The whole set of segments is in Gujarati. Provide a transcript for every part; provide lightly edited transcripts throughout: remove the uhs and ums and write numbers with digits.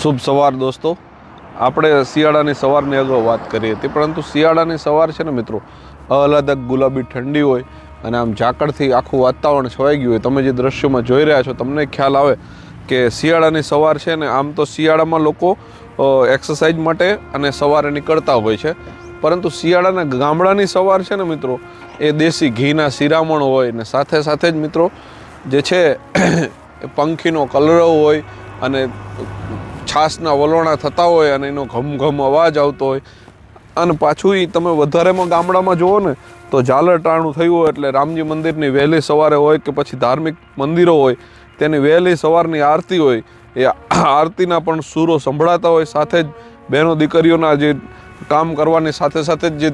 શુભ સવાર દોસ્તો। આપણે શિયાળાની સવારની અગાઉ વાત કરી હતી, પરંતુ શિયાળાની સવાર છે ને મિત્રો, આહલાદક ગુલાબી ઠંડી હોય અને આમ ઝાકળથી આખું વાતાવરણ છવાઈ ગયું હોય। તમે જે દ્રશ્યોમાં જોઈ રહ્યા છો તમને ખ્યાલ આવે કે શિયાળાની સવાર છે ને, આમ તો શિયાળામાં લોકો એક્સરસાઇઝ માટે અને સવારે નીકળતા હોય છે, પરંતુ શિયાળાના ગામડાની સવાર છે ને મિત્રો, એ દેશી ઘીના શિરામણ હોય ને સાથે સાથે જ મિત્રો જે છે પંખીનો કલરવ હોય અને છાસના વલોણા થતા હોય અને એનો ઘમ અવાજ આવતો હોય। અને પાછું એ તમે વધારેમાં ગામડામાં જુઓ ને તો ઝાલર ટાણું થયું હોય એટલે રામજી મંદિરની વહેલી સવારે હોય કે પછી ધાર્મિક મંદિરો હોય તેની વહેલી સવારની આરતી હોય, એ આરતીના પણ સૂરો સંભળાતા હોય। સાથે જ બહેનો દીકરીઓના જે કામ કરવાની સાથે સાથે જ જે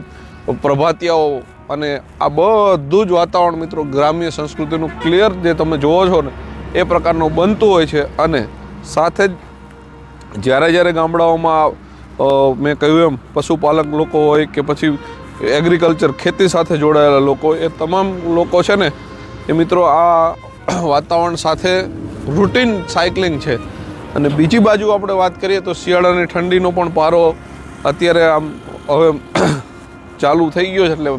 પ્રભાતિયાઓ અને આ બધું જ વાતાવરણ મિત્રો ગ્રામ્ય સંસ્કૃતિનું ક્લિયર જે તમે જોવો છો ને એ પ્રકારનું બનતું હોય છે। અને સાથે જ જ્યારે ગામડાઓમાં મેં કહ્યું એમ પશુપાલક લોકો હોય કે પછી એગ્રીકલ્ચર ખેતી સાથે જોડાયેલા લોકો, એ તમામ લોકો છે ને એ મિત્રો આ વાતાવરણ સાથે રૂટીન સાયકલિંગ છે। અને બીજી બાજુ આપણે વાત કરીએ તો શિયાળાની ઠંડીનો પણ પારો અત્યારે આમ હવે ચાલુ થઈ ગયો છે, એટલે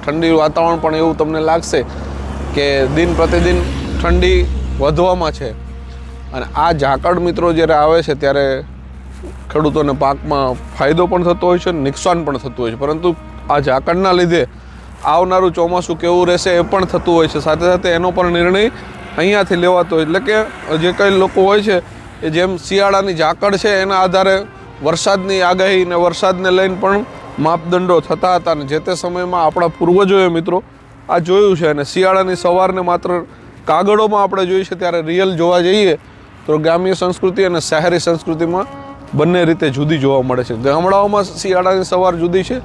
ઠંડી વાતાવરણ પણ એવું તમને લાગશે કે દિન પ્રતિદિન ઠંડી વધવામાં છે। અને આ ઝાકળ મિત્રો જ્યારે આવે છે ત્યારે ખેડૂતોને પાકમાં ફાયદો પણ થતો હોય છે, નુકસાન પણ થતું હોય છે, પરંતુ આ ઝાકળના લીધે આવનારું ચોમાસું કેવું રહેશે એ પણ થતું હોય છે। સાથે સાથે એનો પણ નિર્ણય અહીંયાથી લેવાતો હોય, એટલે કે જે કંઈ લોકો હોય છે એ જેમ શિયાળાની ઝાકળ છે એના આધારે વરસાદની આગાહી ને વરસાદને લઈને પણ માપદંડો થતા હતા। અને જે તે સમયમાં આપણા પૂર્વજોએ મિત્રો આ જોયું છે। અને શિયાળાની સવારને માત્ર કાગળોમાં આપણે જોઈએ છે, ત્યારે રિયલ જોવા જઈએ તો ગ્રામ્ય સંસ્કૃતિ અને શહેરી સંસ્કૃતિમાં બંને રીતે જુદી જોવા મળે છે। ગામડાઓમાં શિયાળાની સવાર જુદી છે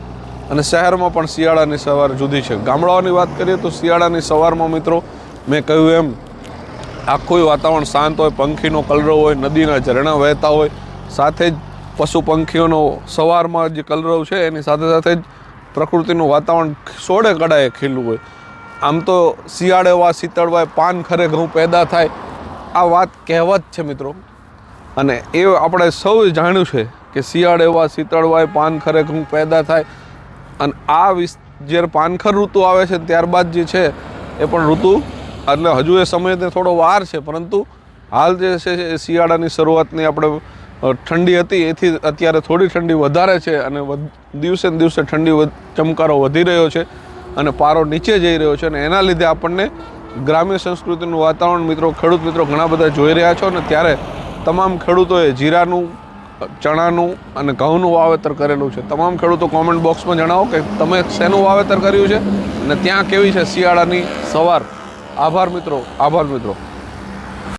અને શહેરમાં પણ શિયાળાની સવાર જુદી છે। ગામડાઓની વાત કરીએ તો શિયાળાની સવારમાં મિત્રો મેં કહ્યું એમ આખું વાતાવરણ શાંત હોય, પંખીનો કલરવ હોય, નદીના ઝરણા વહેતા હોય, સાથે જ પશુ પંખીઓનો સવારમાં જે કલરવ છે એની સાથે સાથે જ પ્રકૃતિનું વાતાવરણ સોળે કળાએ ખીલું હોય। આમ તો શિયાળે વા શીતળવાય પાન ખરે ઘઉં પેદા થાય, આ વાત કહેવત છે મિત્રો, અને એ આપણે સૌ જાણ્યું છે કે શિયાળે વા શીતળવાય પાન ખરે ઘઉં પેદા થાય। અને આ જ્યારે પાનખર ઋતુ આવે છે ત્યારબાદ જે છે એ પણ ઋતુ એટલે હજુ એ સમયને થોડો વાર છે, પરંતુ હાલ જે છે એ શિયાળાની શરૂઆતની આપણે ઠંડી હતી એથી અત્યારે થોડી ઠંડી વધારે છે અને દિવસે ને દિવસે ઠંડી ચમકારો વધી રહ્યો છે અને પારો નીચે જઈ રહ્યો છે। અને એના લીધે આપણને ગ્રામ્ય સંસ્કૃતિનું વાતાવરણ મિત્રો, ખેડૂત મિત્રો ઘણા બધા જોઈ રહ્યા છો ને, ત્યારે તમામ ખેડૂતોએ જીરાનું, ચણાનું અને ઘઉંનું વાવેતર કરેલું છે। તમામ ખેડૂતો કોમેન્ટ બોક્સમાં જણાવો કે તમે શેનું વાવેતર કર્યું છે અને ત્યાં કેવી છે શિયાળાની સવાર। આભાર મિત્રો, આભાર મિત્રો।